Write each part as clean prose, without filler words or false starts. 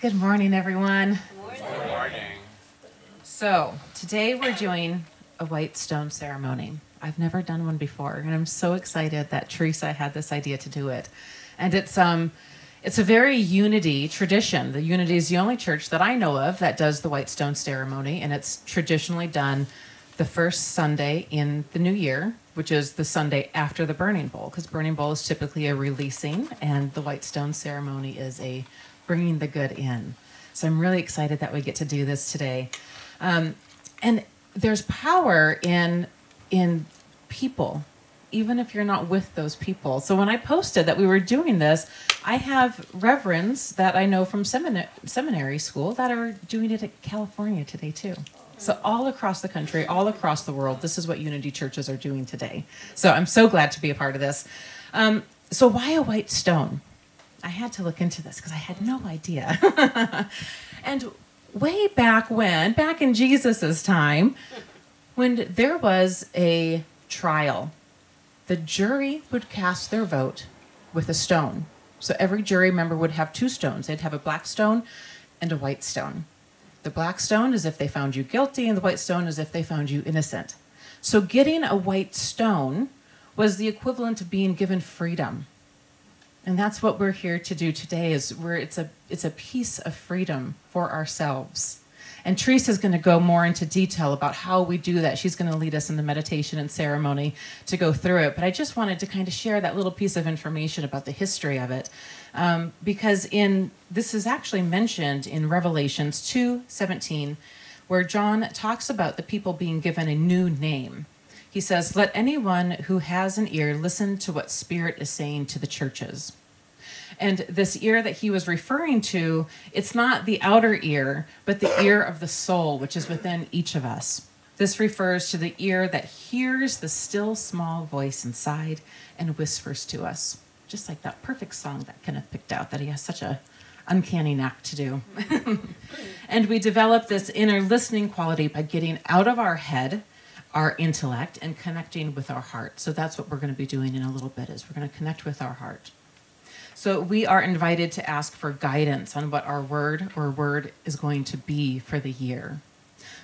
Good morning, everyone. Good morning. So, today we're doing a white stone ceremony. I've never done one before, and I'm so excited that Theresa had this idea to do it. And it's a very Unity tradition. The Unity is the only church that I know of that does the white stone ceremony, and it's traditionally done the first Sunday in the new year, which is the Sunday after the burning bowl, because burning bowl is typically a releasing, and the white stone ceremony is a bringing the good in. So I'm really excited that we get to do this today. And there's power in people, even if you're not with those people. So when I posted that we were doing this, I have reverends that I know from seminary school that are doing it in California today too. So all across the country, all across the world, this is what Unity churches are doing today. So I'm so glad to be a part of this. So why a white stone? I had to look into this because I had no idea. And way back in Jesus's time, when there was a trial, the jury would cast their vote with a stone. So every jury member would have two stones. They'd have a black stone and a white stone. The black stone is if they found you guilty, and the white stone is if they found you innocent. So getting a white stone was the equivalent of being given freedom. And that's what we're here to do today, it's a piece of freedom for ourselves. And Teresa's going to go more into detail about how we do that. She's going to lead us in the meditation and ceremony to go through it. But I just wanted to kind of share that little piece of information about the history of it. Because this is actually mentioned in Revelations 2:17, where John talks about the people being given a new name. He says, "Let anyone who has an ear listen to what Spirit is saying to the churches." And this ear that he was referring to, it's not the outer ear, but the ear of the soul, which is within each of us. This refers to the ear that hears the still small voice inside and whispers to us. Just like that perfect song that Kenneth picked out, that he has such a uncanny knack to do. And we develop this inner listening quality by getting out of our head, our intellect, and connecting with our heart. So that's what we're going to be doing in a little bit, is we're going to connect with our heart. So we are invited to ask for guidance on what our word is going to be for the year.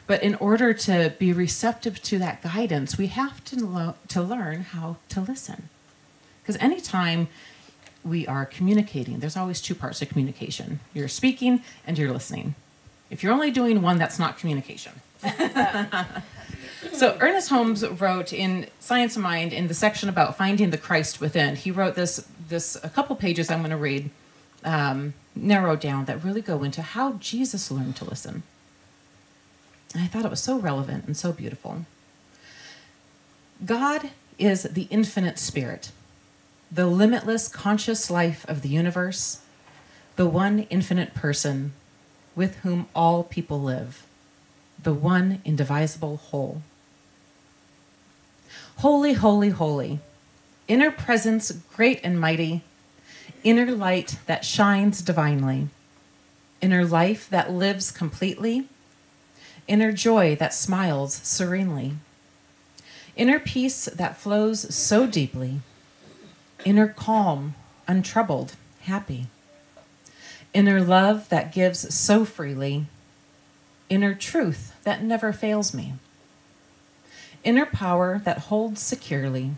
But in order to be receptive to that guidance, we have to learn how to listen. Because anytime we are communicating, there's always two parts of communication. You're speaking and you're listening. If you're only doing one, that's not communication. So Ernest Holmes wrote in Science of Mind, in the section about finding the Christ within, he wrote this a couple pages I'm going to read, narrowed down, that really go into how Jesus learned to listen. And I thought it was so relevant and so beautiful. God is the infinite spirit, the limitless conscious life of the universe, the one infinite person with whom all people live, the one indivisible whole. Holy, holy, holy, inner presence great and mighty, inner light that shines divinely, inner life that lives completely, inner joy that smiles serenely, inner peace that flows so deeply, inner calm, untroubled, happy, inner love that gives so freely, inner truth that never fails me, inner power that holds securely,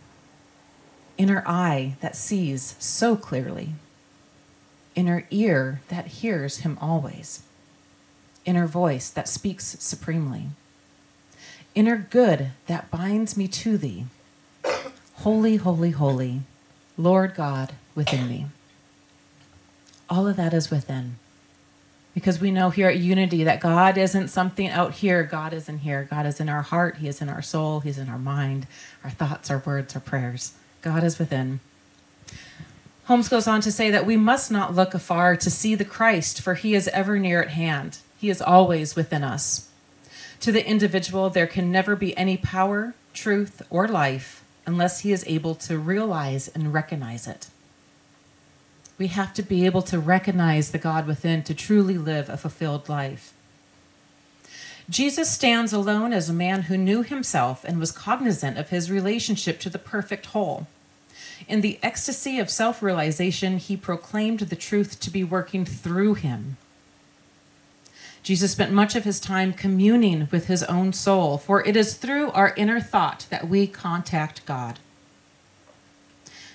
inner eye that sees so clearly, inner ear that hears him always, inner voice that speaks supremely, inner good that binds me to thee, holy, holy, holy, Lord God within me. All of that is within. Because we know here at Unity that God isn't something out here. God is in here. God is in our heart. He is in our soul. He's in our mind, our thoughts, our words, our prayers. God is within. Holmes goes on to say that we must not look afar to see the Christ, for he is ever near at hand. He is always within us. To the individual, there can never be any power, truth, or life unless he is able to realize and recognize it. We have to be able to recognize the God within to truly live a fulfilled life. Jesus stands alone as a man who knew himself and was cognizant of his relationship to the perfect whole. In the ecstasy of self-realization, he proclaimed the truth to be working through him. Jesus spent much of his time communing with his own soul, for it is through our inner thought that we contact God.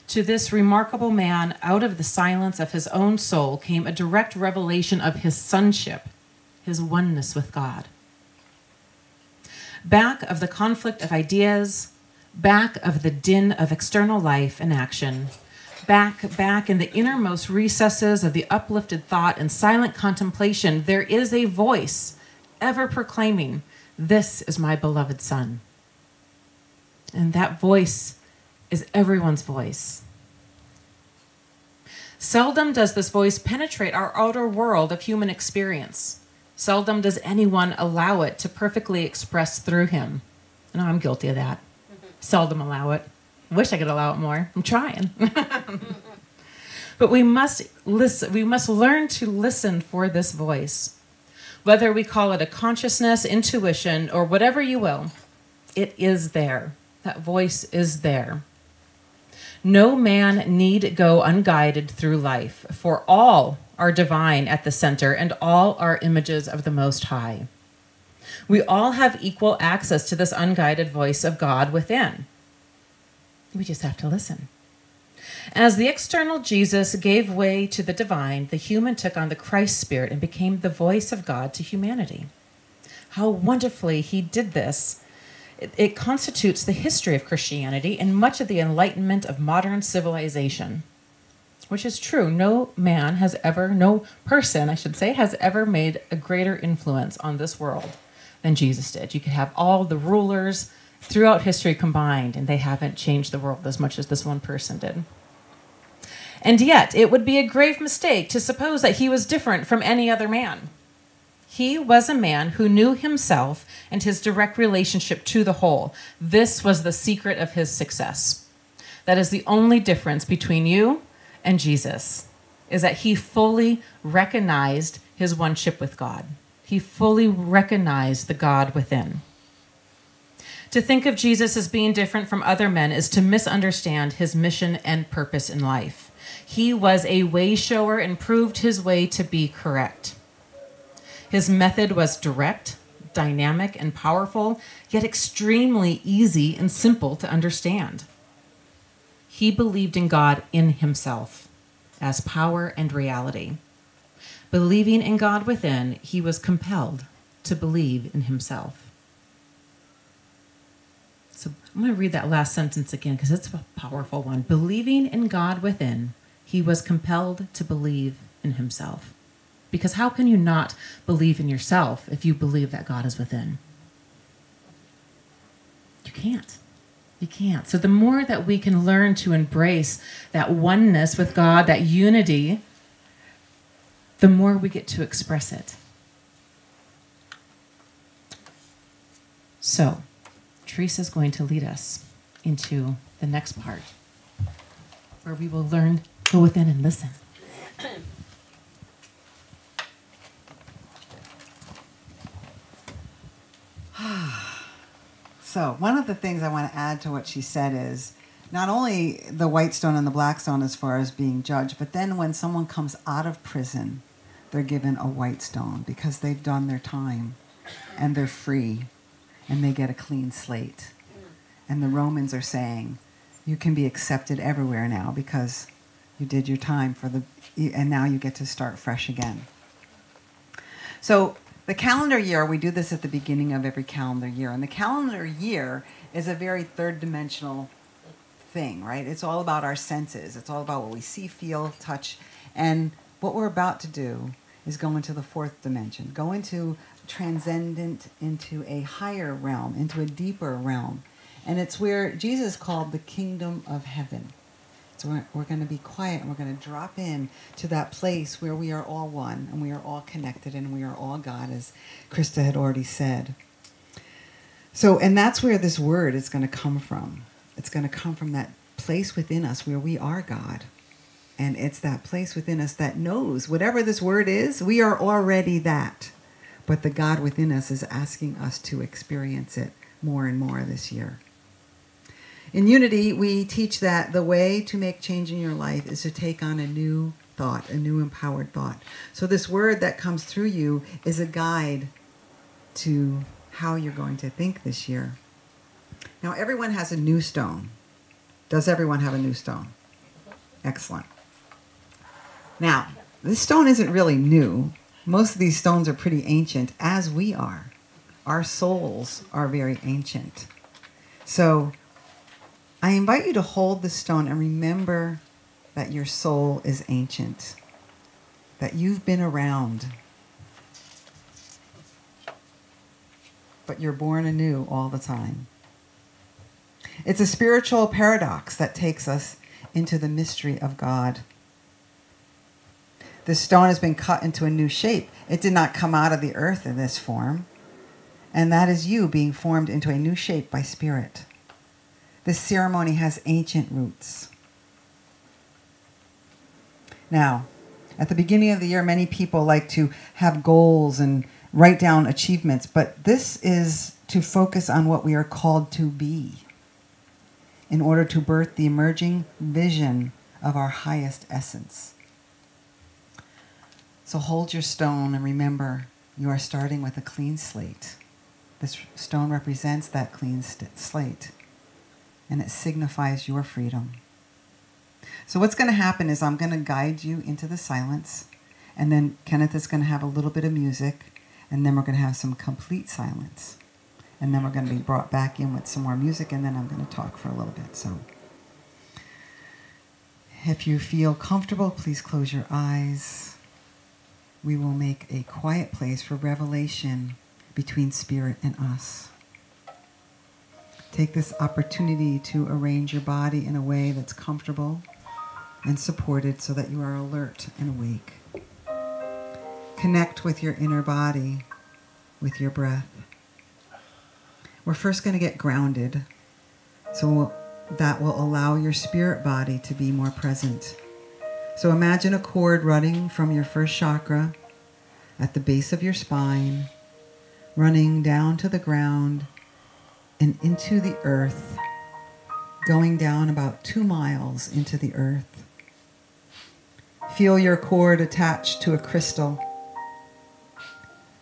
To this remarkable man, out of the silence of his own soul came a direct revelation of his sonship, his oneness with God. Back of the conflict of ideas, back of the din of external life and action, back in the innermost recesses of the uplifted thought and silent contemplation, there is a voice ever proclaiming, "This is my beloved Son." And that voice is everyone's voice. Seldom does this voice penetrate our outer world of human experience. Seldom does anyone allow it to perfectly express through him. I know I'm guilty of that. Seldom allow it. I wish I could allow it more. I'm trying. But we must listen. We must learn to listen for this voice. Whether we call it a consciousness, intuition, or whatever you will, it is there. That voice is there. No man need go unguided through life, for all are divine at the center and all are images of the Most High. We all have equal access to this unguided voice of God within. We just have to listen. As the external Jesus gave way to the divine, the human took on the Christ spirit and became the voice of God to humanity. How wonderfully he did this. It constitutes the history of Christianity and much of the enlightenment of modern civilization, which is true. No person, I should say, has ever made a greater influence on this world than Jesus did. You could have all the rulers throughout history combined, and they haven't changed the world as much as this one person did. And yet, it would be a grave mistake to suppose that he was different from any other man. He was a man who knew himself and his direct relationship to the whole. This was the secret of his success. That is the only difference between you and Jesus, is that he fully recognized his oneship with God. He fully recognized the God within. To think of Jesus as being different from other men is to misunderstand his mission and purpose in life. He was a way shower and proved his way to be correct. His method was direct, dynamic, and powerful, yet extremely easy and simple to understand. He believed in God in himself as power and reality. Believing in God within, he was compelled to believe in himself. So I'm going to read that last sentence again because it's a powerful one. Believing in God within, he was compelled to believe in himself. Because how can you not believe in yourself if you believe that God is within? You can't. You can't. So the more that we can learn to embrace that oneness with God, that unity, the more we get to express it. So, Teresa's going to lead us into the next part, where we will learn, go within and listen. So one of the things I want to add to what she said is not only the white stone and the black stone as far as being judged, but then when someone comes out of prison, they're given a white stone because they've done their time and they're free and they get a clean slate. And the Romans are saying, you can be accepted everywhere now because you did your time and now you get to start fresh again. So the calendar year, we do this at the beginning of every calendar year. And the calendar year is a very third-dimensional thing, right? It's all about our senses. It's all about what we see, feel, touch. And what we're about to do is go into the fourth dimension, go into transcendent, into a higher realm, into a deeper realm. And it's where Jesus called the kingdom of heaven. So we're going to be quiet and we're going to drop in to that place where we are all one and we are all connected and we are all God, as Krista had already said. So, and that's where this word is going to come from. It's going to come from that place within us where we are God. And it's that place within us that knows whatever this word is, we are already that. But the God within us is asking us to experience it more and more this year. In Unity, we teach that the way to make change in your life is to take on a new thought, a new empowered thought. So this word that comes through you is a guide to how you're going to think this year. Now, everyone has a new stone. Does everyone have a new stone? Excellent. Now, this stone isn't really new. Most of these stones are pretty ancient, as we are. Our souls are very ancient. So I invite you to hold the stone and remember that your soul is ancient, that you've been around, but you're born anew all the time. It's a spiritual paradox that takes us into the mystery of God. This stone has been cut into a new shape. It did not come out of the earth in this form. And that is you being formed into a new shape by Spirit. This ceremony has ancient roots. Now, at the beginning of the year, many people like to have goals and write down achievements, but this is to focus on what we are called to be in order to birth the emerging vision of our highest essence. So hold your stone and remember you are starting with a clean slate. This stone represents that clean slate, and it signifies your freedom. So what's going to happen is I'm going to guide you into the silence, and then Kenneth is going to have a little bit of music, and then we're going to have some complete silence. And then we're going to be brought back in with some more music, and then I'm going to talk for a little bit. So if you feel comfortable, please close your eyes. We will make a quiet place for revelation between Spirit and us. Take this opportunity to arrange your body in a way that's comfortable and supported so that you are alert and awake. Connect with your inner body, with your breath. We're first going to get grounded, so that will allow your spirit body to be more present. So imagine a cord running from your first chakra at the base of your spine, running down to the ground and into the earth, going down about 2 miles into the earth. Feel your cord attached to a crystal.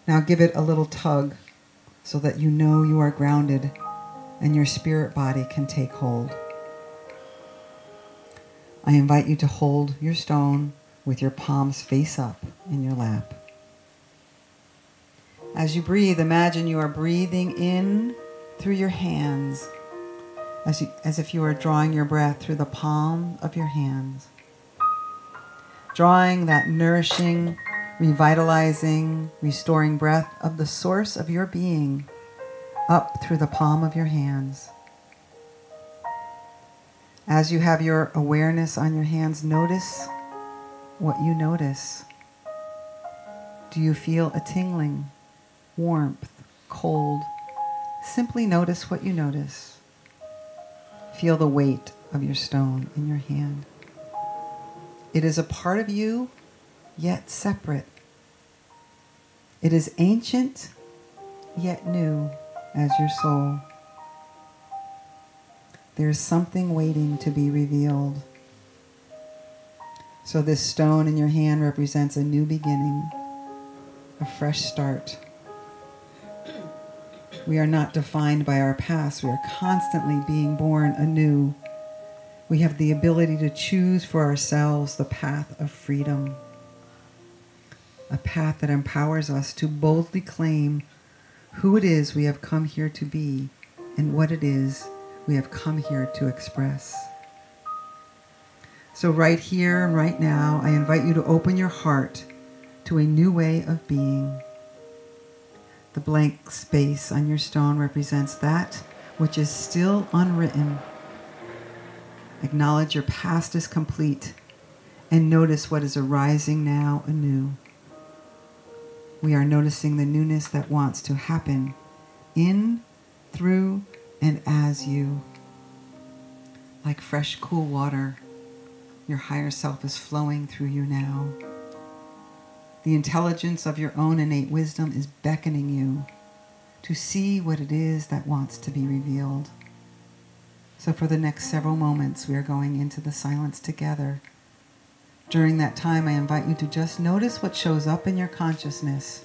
Now give it a little tug so that you know you are grounded and your spirit body can take hold. I invite you to hold your stone with your palms face up in your lap. As you breathe, imagine you are breathing in through your hands, as if you are drawing your breath through the palm of your hands, drawing that nourishing, revitalizing, restoring breath of the source of your being up through the palm of your hands. As you have your awareness on your hands, notice what you notice. Do you feel a tingling, warmth, cold? Simply notice what you notice. Feel the weight of your stone in your hand. It is a part of you, yet separate. It is ancient, yet new as your soul. There is something waiting to be revealed. So this stone in your hand represents a new beginning, a fresh start. We are not defined by our past. We are constantly being born anew. We have the ability to choose for ourselves the path of freedom, a path that empowers us to boldly claim who it is we have come here to be and what it is we have come here to express. So right here and right now, I invite you to open your heart to a new way of being. The blank space on your stone represents that which is still unwritten. Acknowledge your past is complete and notice what is arising now anew. We are noticing the newness that wants to happen in, through, and as you. Like fresh, cool water, your higher self is flowing through you now. The intelligence of your own innate wisdom is beckoning you to see what it is that wants to be revealed. So for the next several moments, we are going into the silence together During that time, I invite you to just notice what shows up in your consciousness.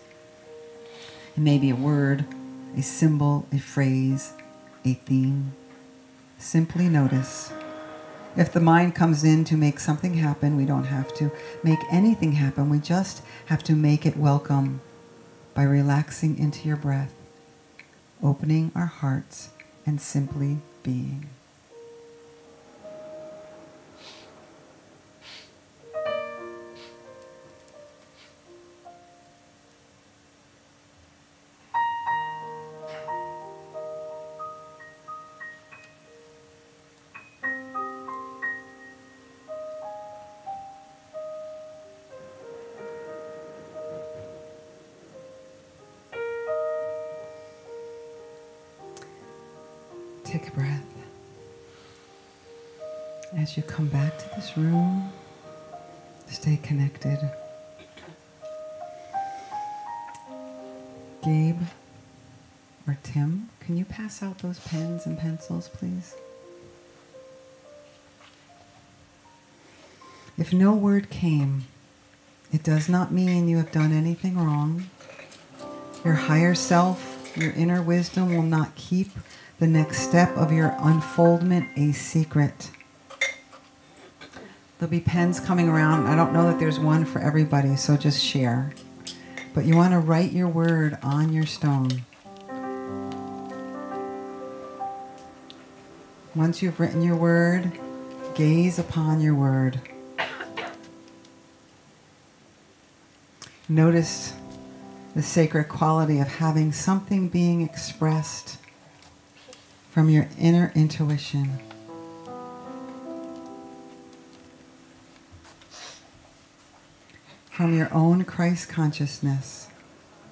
It may be a word, a symbol, a phrase, a theme. Simply notice. If the mind comes in to make something happen, we don't have to make anything happen. We just have to make it welcome by relaxing into your breath, opening our hearts, and simply being. Take a breath. As you come back to this room, stay connected. Gabe or Tim, can you pass out those pens and pencils, please? If no word came, it does not mean you have done anything wrong. Your higher self, your inner wisdom will not keep the next step of your unfoldment a secret. There'll be pens coming around. I don't know that there's one for everybody, so just share. But you want to write your word on your stone. Once you've written your word, gaze upon your word. Notice the sacred quality of having something being expressed from your inner intuition. From your own Christ consciousness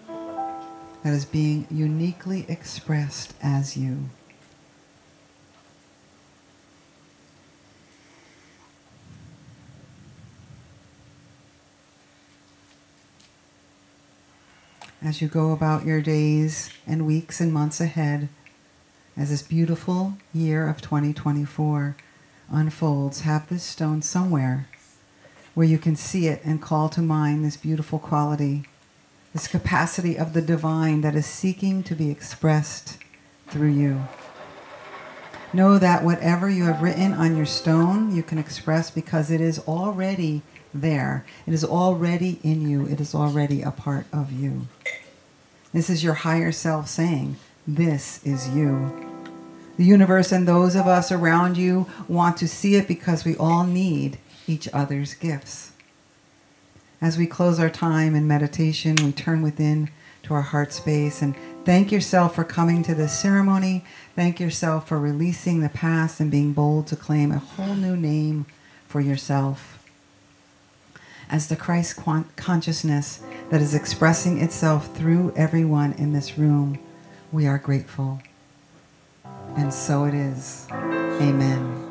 that is being uniquely expressed as you. As you go about your days and weeks and months ahead, as this beautiful year of 2024 unfolds, have this stone somewhere where you can see it and call to mind this beautiful quality, this capacity of the divine that is seeking to be expressed through you. Know that whatever you have written on your stone, you can express because it is already there. It is already in you. It is already a part of you. This is your higher self saying, this is you. The universe and those of us around you want to see it because we all need each other's gifts. As we close our time in meditation, we turn within to our heart space and thank yourself for coming to this ceremony. Thank yourself for releasing the past and being bold to claim a whole new name for yourself. As the Christ consciousness that is expressing itself through everyone in this room, we are grateful. And so it is. Amen.